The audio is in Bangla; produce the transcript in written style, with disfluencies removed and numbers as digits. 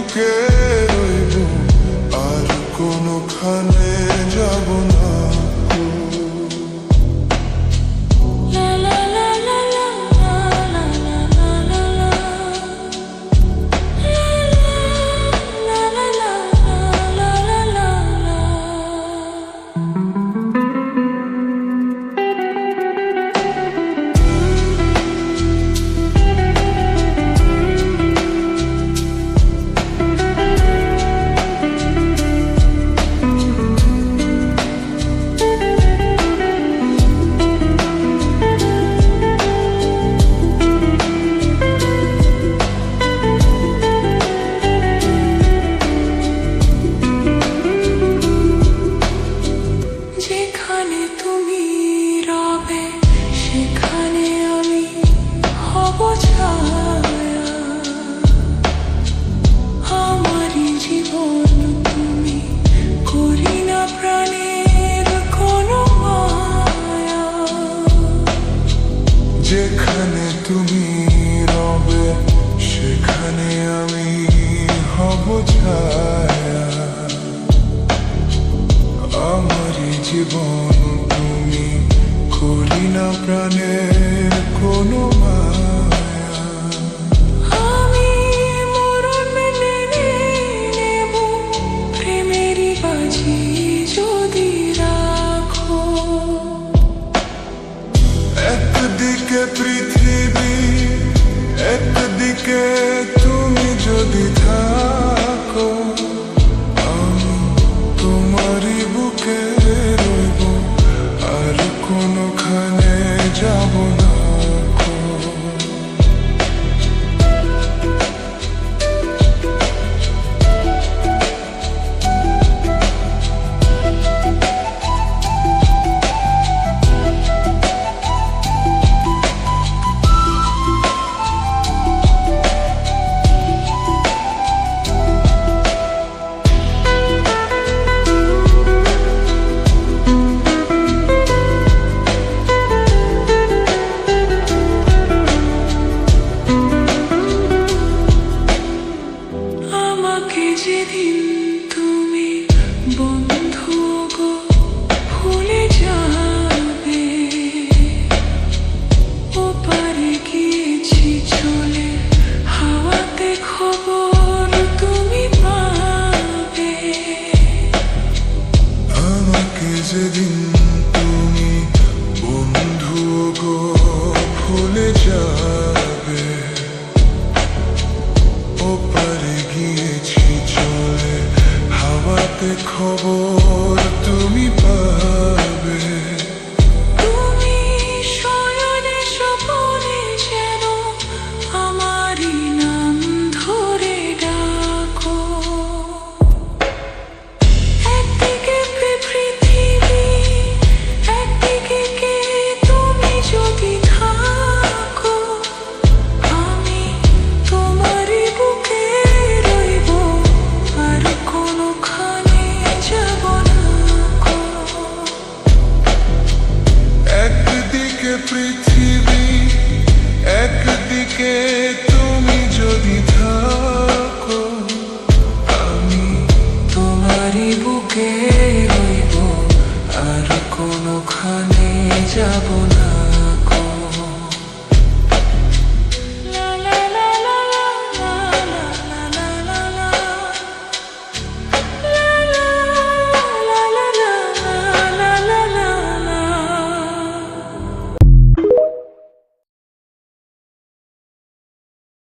বুকে রইব, আর কোনোখানে যাব না। যেখানে তুমি রবে সেখানে আমি হব ছায়া। আমারই জীবন তুমি, করি না প্রাণের কোনো মায়া। আমি মরণ মেনে নেব প্রেমেরই বাজি যদি রাখো। একদিকে পৃথিবী, একদিকে তুমি যদি থাকো, আমি তোমারই বুকে রইব, আর কোনোখানে যাব না। যেদিন তুমি বন্ধু গো ভুলে যাবে, ওপারে গিয়েছি চলে হাওয়াতে খবর তুমি পাবে। আমাকে যেদিন তুমি বন্ধু গো ভুলে যাবে, ওপারে গিয়েছি চলে হাওয়াতে খবর তুমি পাবে। তুমি শয়নে স্বপনে যেন আমারই নাম ধরে ডাকো। একদিকে পৃথিবী, একদিকে কে তুমি যদি থাকো, আমি তোমারই বুকে রইব, আর কোনোখানে যাব না। একদিকে পৃথিবী, একদিকে তুমি যদি থাকো, আমি তোমারই বুকে রইব, আর কোনোখানে যাব না।